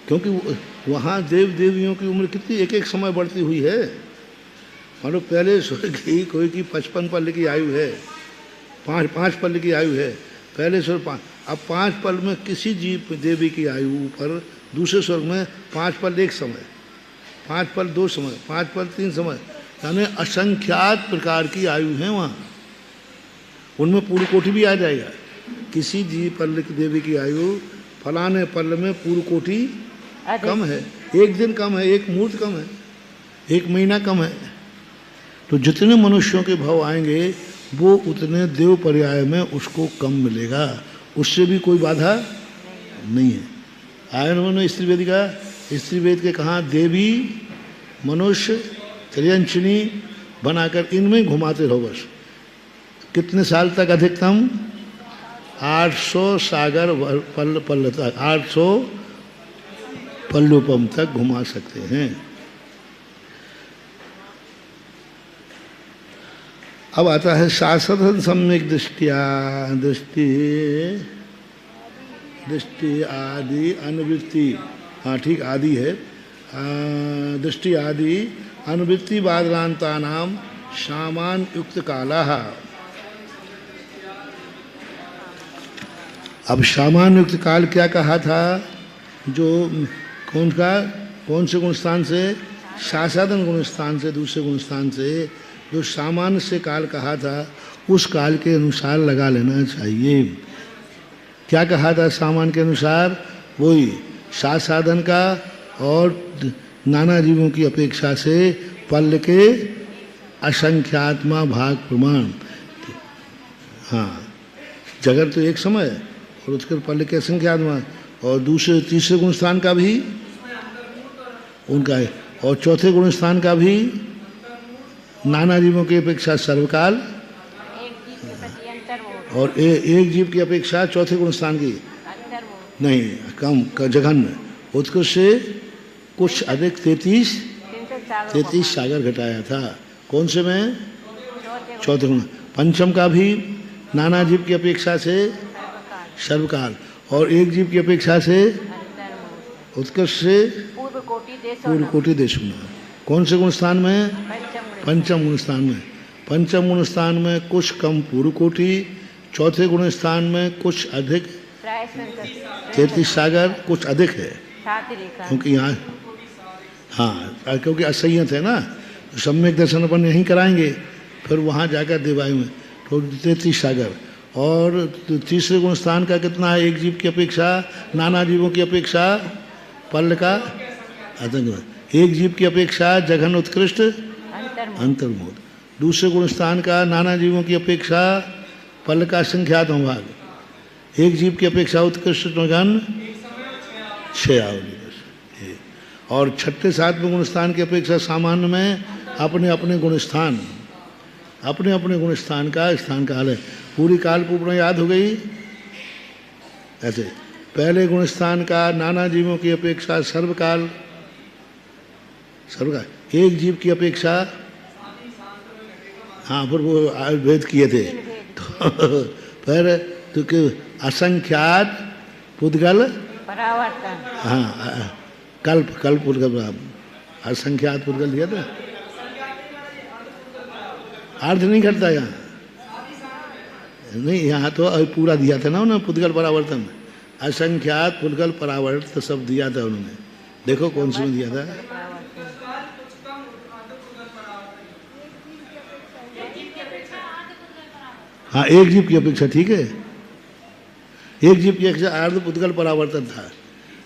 क्योंकि वहाँ देव देवियों की उम्र कितनी एक एक समय बढ़ती हुई है। मान लो पहले स्वर्ग की कोई की 55 पल की आयु है, 5 पल की आयु है, पहले स्वर्ग 5, अब 5 पल में किसी जीव देवी की आयु पर दूसरे स्वर्ग में 5 पल एक समय, 5 पल 2 समय, 5 पल 3 समय, यानी असंख्यात प्रकार की आयु है वहाँ, उनमें पूर्व कोटि भी आ जाएगा। किसी जीव पल की देवी की आयु फलाने पल में पूर्व कोटि कम है, एक दिन कम है, एक मुहूर्त कम है, एक महीना कम है। तो जितने मनुष्यों के भाव आएंगे वो उतने देव पर्याय में उसको कम मिलेगा, उससे भी कोई बाधा नहीं है। आयन स्त्री वेद का, स्त्री वेद के कहाँ देवी मनुष्य त्रियंशिनी बनाकर इनमें घुमाते रहो बस। कितने साल तक? अधिकतम 800 सागर पल तक, 800 पल्लोपम तक घुमा सकते हैं। अब आता है शास्त्र सम्यक दृष्टिया, दृष्टि आदि अनुवृत्ति। हाँ ठीक, आदि है, दृष्टि आदि अनुवृत्ति बादलांता नाम सामान युक्त काला। अब सामान युक्त काल क्या कहा था? जो कौन से गुण स्थान से? सासाधन गुण स्थान से, दूसरे गुण स्थान से जो सामान्य से काल कहा था उस काल के अनुसार लगा लेना चाहिए। क्या कहा था सामान्य के अनुसार? वही साधन का और नाना जीवों की अपेक्षा से पल्ल के असंख्यात्मा भाग प्रमाण। हाँ, जगत तो एक समय और उसके पल्ल के असंख्यात्मा, और दूसरे तीसरे गुण स्थान का भी उनका है, और चौथे गुण स्थान का भी नाना जीवों की अपेक्षा सर्वकाल, और एक जीव की अपेक्षा चौथे गुण स्थान की नहीं कम जघन्य, उत्कृष्ट से कुछ अधिक 33 सागर घटाया था। कौन से में? चौथे गुण। पंचम का भी नाना जीव की अपेक्षा से सर्वकाल, और एक जीव की अपेक्षा से उत्कृष्ट से पूर्व कोटि देशुना। कौन से गुण स्थान में? पंचम गुण स्थान में। पंचम गुण स्थान में कुछ कम पूर्व कोटि, चौथे गुण स्थान में कुछ अधिक 33 सागर, कुछ अधिक है क्योंकि यहाँ हाँ क्योंकि असंयत है ना, तो सम्यक दर्शन अपन यहीं कराएंगे, फिर वहाँ जाकर देवायु में तो 33 सागर। और तीसरे गुण स्थान का कितना है? एक जीव की अपेक्षा नाना जीवों की अपेक्षा पल्ल का आतंक, एक जीव की अपेक्षा जघन उत्कृष्ट अंतर्मोद। दूसरे गुण स्थान का नाना जीवों की अपेक्षा पल्ल का संख्यात भाग, एक जीव की अपेक्षा उत्कृष्ट जघन 6 आवली। और छठे सातवें गुण स्थान की अपेक्षा सामान्य में अपने अपने गुण स्थान, अपने अपने गुण स्थान का हाल है। पूरी काल पूर्ण याद हो गई। ऐसे पहले गुण स्थान का नाना जीवों की अपेक्षा सर्वकाल, एक जीव की अपेक्षा, हाँ फिर वो भेद किए थे तो फिर तो असंख्यात पुद्गल हाँ कल्प पुद्गल, असंख्यात पुद्गल दिया था। अर्थ नहीं घटता यहाँ, नहीं यहाँ तो पूरा दिया था ना उन्होंने, पुद्गल परावर्तन, असंख्यात पुद्गल परावर्त सब दिया था उन्होंने। देखो कौन से में दिया था? हाँ, एक जीव की अपेक्षा, ठीक है, एक जीव की अपेक्षा अर्ध पुद्गल परावर्तन था।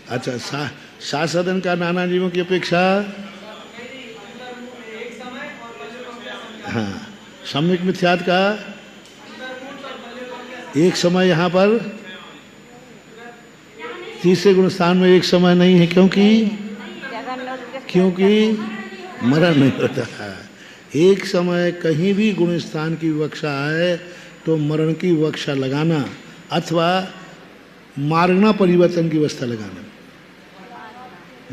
अच्छा, साधन का नाना जीवों की अपेक्षा हाँ, सम्यक मिथ्यात का एक समय यहाँ पर तीसरे गुण स्थान में एक समय नहीं है, क्योंकि मरण नहीं होता है। एक समय कहीं भी गुण स्थान की विवक्षा है तो मरण की विवक्षा लगाना अथवा मार्गणा परिवर्तन की व्यवस्था लगाना।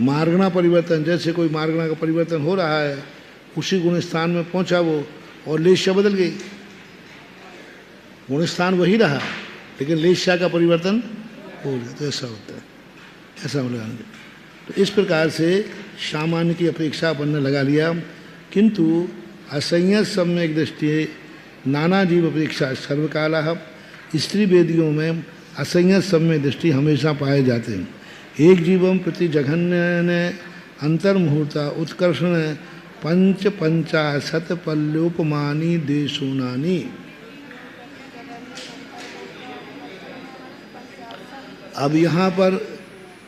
मार्गणा परिवर्तन, जैसे कोई मार्गणा का परिवर्तन हो रहा है, उसी गुण स्थान में पहुंचा वो और लेशा बदल गई, गुण स्थान वही रहा लेकिन लेशा का परिवर्तन हो गया, तो ऐसा होता है, ऐसा लगाएंगे। तो इस प्रकार से सामान्य की अपेक्षा अपन ने लगा लिया, किंतु असंयत सम्यक दृष्टि नाना जीव अपेक्षा सर्वकाला। स्त्री वेदियों में असंयत सम्यक दृष्टि हमेशा पाए जाते हैं। एक जीवम प्रति जघन्य अंतर्मुहूर्ता उत्कर्षण पंचाशत पल्योपमानी देशोनानी। अब यहाँ पर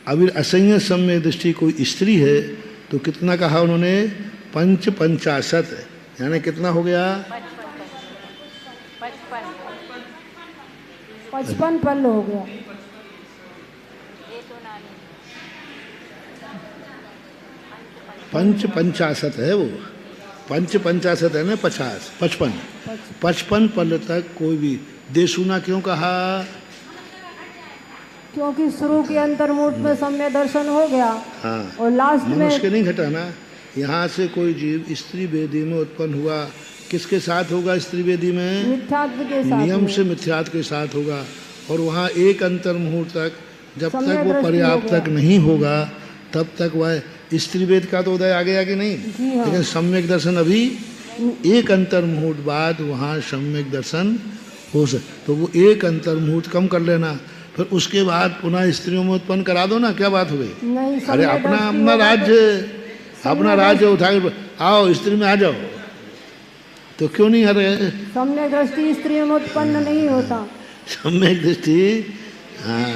अभी असंयत सम्यक दृष्टि कोई स्त्री है तो कितना कहा उन्होंने? 55, यानी कितना हो गया? 55 पल्ल हो गया। 55 है वो, 55 है ना, 55 पल्ल तक कोई भी देशुना क्यों कहा? क्योंकि शुरू के अंतर्मुहूर्त में सम्य दर्शन हो गया। हाँ, और लास्ट में मनुष्य के नहीं घटाना। यहाँ से कोई जीव स्त्री वेदी में उत्पन्न हुआ, किसके साथ होगा? स्त्री वेदी में मिथ्यात्व के साथ, नियम से मिथ्यात्व के साथ होगा। और वहाँ एक अंतर्मुहूर्त तक जब तक वो पर्याप्त तक नहीं होगा तब तक वह स्त्री वेद का तो उदय आ गया कि नहीं, जी हाँ। लेकिन सम्यक दर्शन अभी एक अंतर मुहूर्त बाद वहाँ सम्यक दर्शन हो सके। तो वो एक अंतर मुहूर्त कम कर लेना, फिर उसके बाद पुनः स्त्रियों में उत्पन्न करा दो ना, क्या बात हो गई। नहीं, अरे अपना राज्य उठा के आओ स्त्री में आ जाओ, तो क्यों नहीं अरे सम्यक दृष्टि स्त्रियों में उत्पन्न नहीं होता। सम्यक दृष्टि, हाँ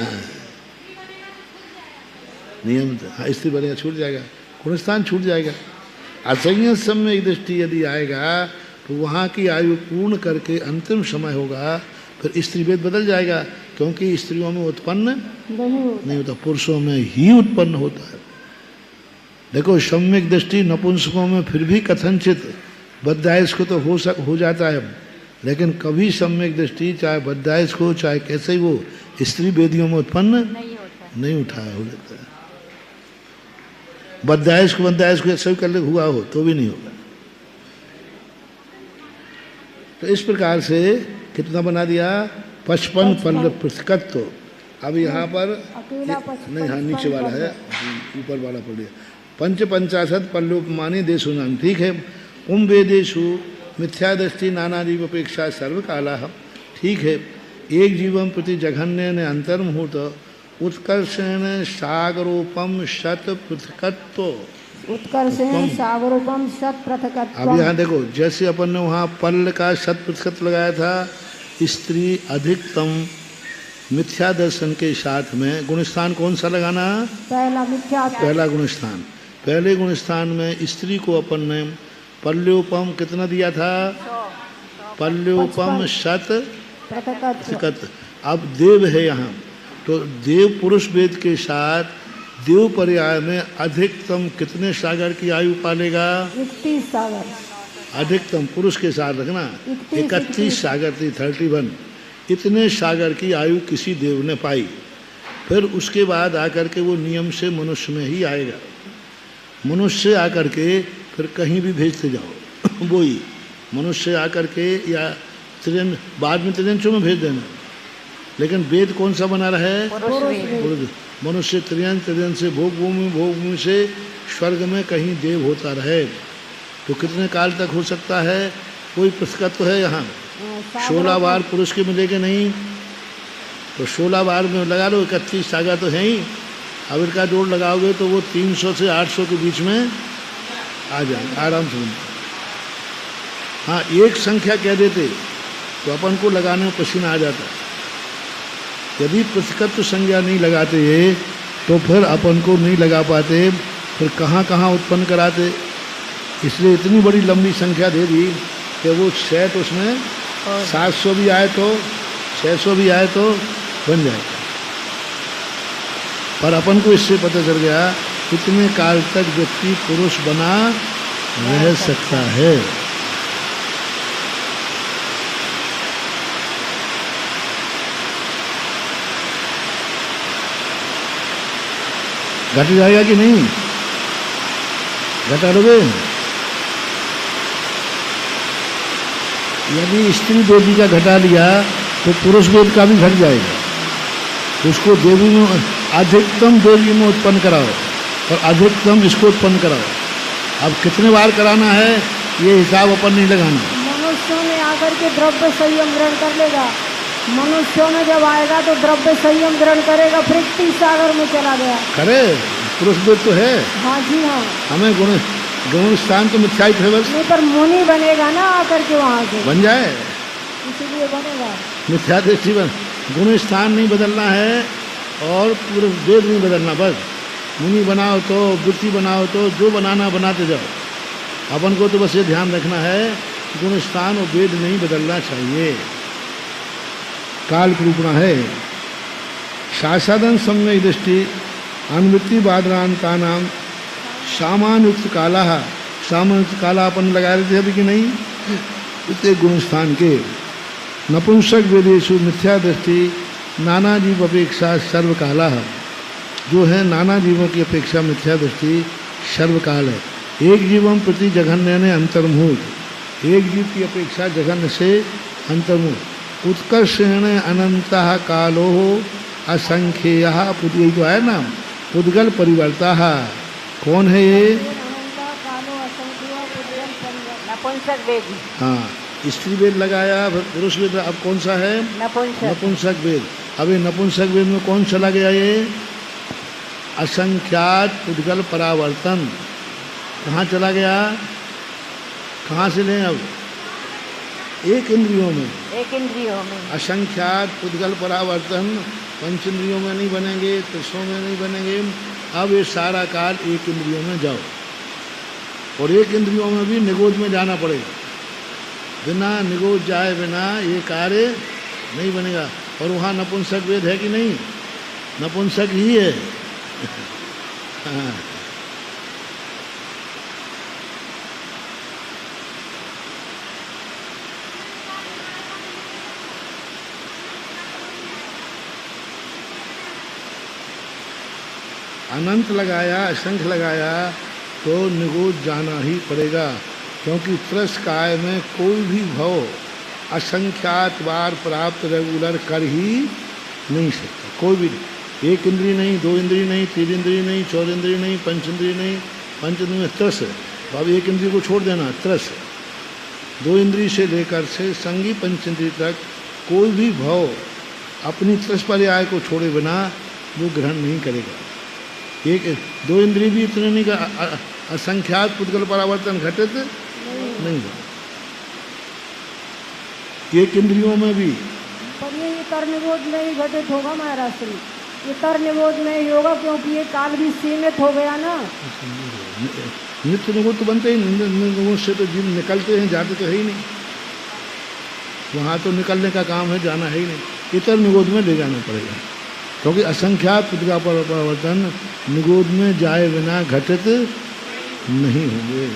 नियम, हाँ स्त्री बनेगा छूट जाएगा, गुणस्थान छूट जाएगा। असंयत सम्यक दृष्टि यदि आएगा तो वहाँ की आयु पूर्ण करके अंतिम समय होगा, फिर स्त्री भेद बदल जाएगा, क्योंकि स्त्रियों में उत्पन्न नहीं होता, पुरुषों में ही उत्पन्न होता है। देखो सम्यक दृष्टि नपुंसकों में फिर भी कथनचित बद्धायस को तो हो जाता है, लेकिन कभी सम्यक दृष्टि चाहे बद्धायस को चाहे कैसे ही वो स्त्री वेदियों में उत्पन्न नहीं उठाया हो जाता है। बद्धायस को ऐसा कर ले हुआ हो तो भी नहीं होगा। तो इस प्रकार से कितना बना दिया, 55 पल्ल पृथकत्व। अब यहाँ पर नहीं, हाँ नीचे वाला है, ऊपर वाला पढ़ लिया। 55 पल्लोपमानी देशु नाम, ठीक है। वेदेशु मिथ्या दृष्टि नाना जीव अपेक्षा सर्वकाला, ठीक है। एक जीवम प्रति जघन्य ने अंतर्मुहूर्त उत्कर्षण सागरोपम शत पृथकत्व, उत्कर्षण सागरोपम शत पृथकत्व। अब यहाँ देखो, जैसे अपन ने वहाँ पल्ल का शत पृथकत्व लगाया था, स्त्री अधिकतम मिथ्या दर्शन के साथ में गुणस्थान कौन सा लगाना, पहला गुणस्थान। पहले गुणस्थान में स्त्री को अपन ने पल्योपम कितना दिया था, पल्योपम शत पृथकत्व। अब देव है यहाँ, तो देव पुरुष वेद के साथ देव पर्याय में अधिकतम कितने सागर की आयु पालेगा, 31 सागर। अधिकतम पुरुष के साथ रखना, 31 सागर थी, 31 इतने सागर की आयु किसी देव ने पाई। फिर उसके बाद आकर के वो नियम से मनुष्य में ही आएगा। मनुष्य आकर के फिर कहीं भी भेजते जाओ वो ही मनुष्य आकर के, या त्रिजन बाद में त्रिजंचों में भेज देना, लेकिन वेद कौन सा बना रहा है, मनुष्य त्रिजन से भोगभूमि से स्वर्ग में कहीं देव होता रहे। तो कितने काल तक हो सकता है, कोई पृथकत्व है यहाँ, 16 बार पुरुष के मिलेगा नहीं, तो 16 बार में लगा लो, 31 सागर तो है ही। अब इनका जोड़ लगाओगे तो वो 300 से 800 के बीच में आ जाए आराम से। हाँ एक संख्या कह देते तो अपन को लगाने में पसीना आ जाता। यदि पृथकत्व संज्ञा नहीं लगाते तो फिर अपन को नहीं लगा पाते, फिर कहाँ कहाँ उत्पन्न कराते। इसलिए इतनी बड़ी लंबी संख्या दे दी कि वो सेट उसमें 700 भी आए तो 600 भी आए तो बन जाएगा। पर अपन को इससे पता चल गया कितने काल तक व्यक्ति पुरुष बना रह सकता है। घट जाएगा कि नहीं, घटा लोगे। यदि स्त्री देवी का घटा लिया तो पुरुष वेद का भी घट जाएगा। उसको देवी में अधिकतम देवी में उत्पन्न कराओ और अधिकतम इसको उत्पन्न कराओ। अब कितने बार कराना है ये हिसाब अपन नहीं लगाना। मनुष्यों में आकर के द्रव्य संयम ग्रहण कर लेगा। मनुष्यों में जब आएगा तो द्रव्य संयम ग्रहण करेगा, फिर 30 सागर में चला गया। करे पुरुष वेद तो है। हाँ जी हाँ। हमें गुण स्थान तो मिथ्याई है बस। नहीं पर मुनि बनेगा ना आकर के वहाँ से, बन जाए इसीलिए बनेगा। मिथ्या दृष्टि बन, गुण स्थान नहीं बदलना है और पूरे वेद नहीं बदलना। बस मुनि बनाओ तो वृत्ति बनाओ तो जो बनाना बनाते जाओ। अपन को तो बस ये ध्यान रखना है गुण स्थान और वेद नहीं बदलना चाहिए। काल कृपणा है। शासादन सम्यक दृष्टि अनुवृत्ति बादरांता नाम सामान्युक्त काला, सामान्युक्त काला अपन लगा रहे थे अभी कि नहीं, इतने गुण स्थान के। नपुंसक वेदेशु मिथ्या दृष्टि नाना जीव अपेक्षा सर्वकाला, जो है नाना जीवों की अपेक्षा मिथ्या दृष्टि सर्वकाल है। एक जीवम प्रति जघन्य ने अंतर्मुहूर्त, एक जीव की अपेक्षा जघन्य से अंतर्मुहूर्त। उत्कर्षण अनंत कालो असंख्येय, यही तो है ना, उद्गल परिवर्ता, कौन है ये? अनंता कालो असंख्य उदयन परिवर्तन। नपुंसक वेद। हाँ, स्त्री वेद लगाया, पुरुष वेद, अब कौन सा है? नपुंसक। नपुंसक वेद। अब ये नपुंसक वेद में कौन चला गया? ये असंख्यात उद्गल परावर्तन। कहाँ चला गया? कहाँ से लें अब? एक इंद्रियों में। एक इंद्रियों में। असंख्यात उद्गल परावर्तन पंच इंद्रियों में नहीं बनेंगे, तत्वों में नहीं बनेंगे। अब ये सारा काल एक इंद्रियों में जाओ, और एक इंद्रियों में भी निगोद में जाना पड़ेगा। बिना निगोद जाए बिना ये कार्य नहीं बनेगा। और वहाँ नपुंसक वेद है कि नहीं? नपुंसक ही है। हाँ। अनंत लगाया, असंख्य लगाया तो निगोद जाना ही पड़ेगा, क्योंकि त्रस काय में कोई भी भव असंख्यात बार प्राप्त रेगुलर कर ही नहीं सकता, कोई भी नहीं। एक इंद्रिय नहीं, दो इंद्रिय नहीं, तीन इंद्रिय नहीं, चौदह इंद्रिय नहीं, पंच इंद्रिय नहीं। पंच इंद्रिय में त्रस है, तो अब एक इंद्रिय को छोड़ देना, त्रस है। दो इंद्रिय से लेकर से संगी पंच इंद्रिय तक कोई भी भव अपनी त्रस पर्याय को छोड़े बिना वो ग्रहण नहीं करेगा। एक दो इंद्रिय भी इतने नहीं का असंख्यात पुद्गल परावर्तन घटित नहीं हुआ। एक इंद्रियों में भी। पर ये कर निबोध में ही घटित होगा महाराज श्री, ये कर निबोध में ही होगा, क्योंकि ये काल भी सीमित हो गया ना। नित्य निगोद तो बनते ही नहीं, निगोद से तो जीव निकलते हैं, जाते तो है ही नहीं। वहाँ तो निकलने का काम है, जाना है ही नहीं। इतर निगोद में ले जाना पड़ेगा, क्योंकि असंख्यात पुद्गल परावर्तन निगोद में जाए बिना घटित नहीं होंगे।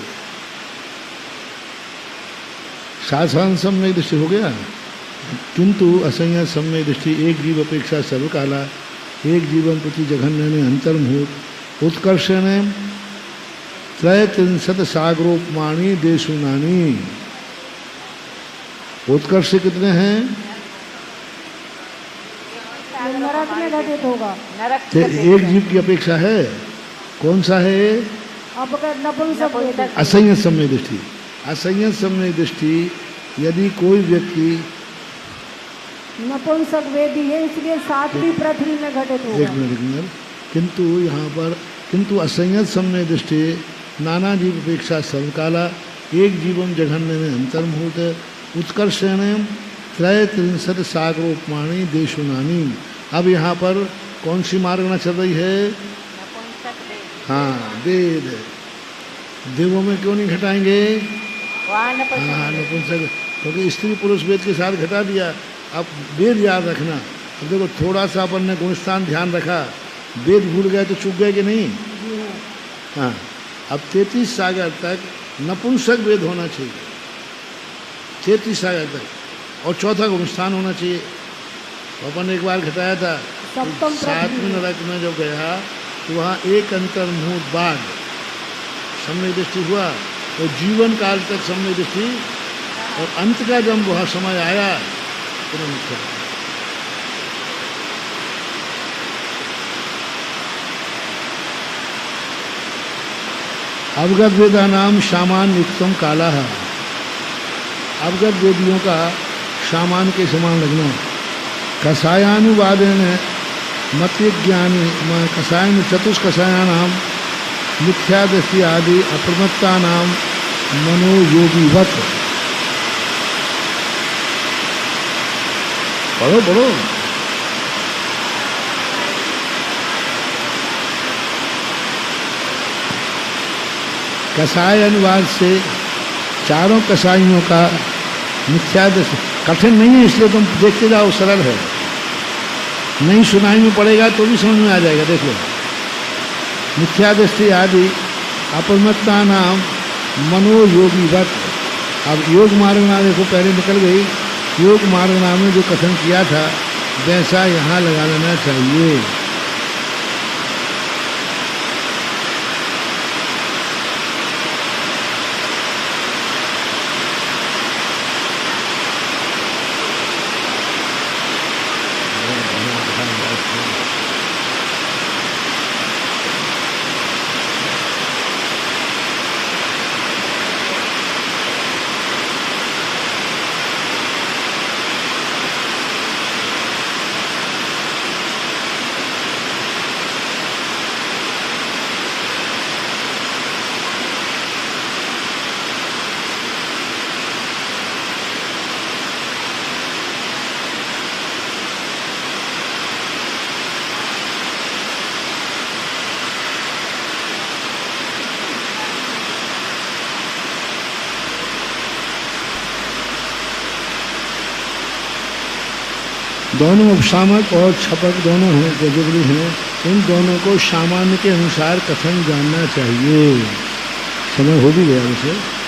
साधारण सम्यक दृष्टि हो गया, किंतु असंयत सम्यक दृष्टि एक जीव अपेक्षा सर्वकाला, एक जीवन प्रति जघन्य अंतर्मुहूर्त उत्कर्षण त्रयत्रिंशत सागरोपमाणी देशुनानी। उत्कर्ष कितने हैं? नरक में घटित होगा। नरक एक जीव की अपेक्षा है। कौन सा है? अब नपुंसक असंयत सम्यक दृष्टि। असंयत सम्यक दृष्टि यदि कोई व्यक्ति नपुंसक वेदी है, इसलिए सातवीं पृथ्वी में घटित होगा। एक मिनट, किंतु यहाँ पर किंतु असंयत सम्यक दृष्टि नाना जीव अपेक्षा सर्वकाला, एक जीवम जघन्य में अंतर्मुहूर्त उत्कर्षण त्रयत्रिंशत सागरोपमाणी देशुनानी। अब यहाँ पर कौन सी मार्गना चल रही है? नपुंसक वेद। हाँ, वेद। देवों में क्यों नहीं घटाएंगे? वहाँ नपुंसक हाँ, वेद। नपुंसक, क्योंकि स्त्री पुरुष वेद के साथ घटा दिया। अब वेद याद रखना। अब देखो, थोड़ा सा अपन ने गुणस्थान ध्यान रखा, वेद भूल गए तो चूक गए कि नहीं? हाँ, अब 33 सागर तक नपुंसक वेद होना चाहिए, 33 सागर तक, और चौथा गुणस्थान होना चाहिए। तो अपन ने एक बार घटाया था, सप्तम 7वें नरक में जब गया तो वहाँ एक अंतर्मुहूर्त बाद सम्यक दृष्टि हुआ, और जीवन काल तक सम्यक दृष्टि, और अंत का जब वह समय आया तुरंत। अवगत वेदा नाम सामान्य युक्तम काला है। अवगत वेदियों का सामान के समान लगना। कषायानुवादेन मत ज्ञानी कषायन चतुष्कषायानाम मिथ्यादृष्टि आदि अप्रमत्ता नाम मनोयोगीवत। पढ़ो पढ़ो। कषाय अनुवाद से चारों कषाइयों का मिथ्यादृष्टि कठिन नहीं है, इसलिए तुम देखते जाओ, सरल है। नहीं सुनाई में पड़ेगा तो भी समझ में आ जाएगा। देख लो, मिथ्यादृष्टि आदि अपरमत्ता नाम मनोयोगीवत। अब योग मार्गना देखो पहले निकल गई, योग मार्गना में जो कथन किया था वैसा यहाँ लगा लेना चाहिए। दोनों उपशामक और छपक दोनों हैं, गजबरी हैं, इन दोनों को सामान्य के अनुसार कथन जानना चाहिए। समय हो भी गया वैसे।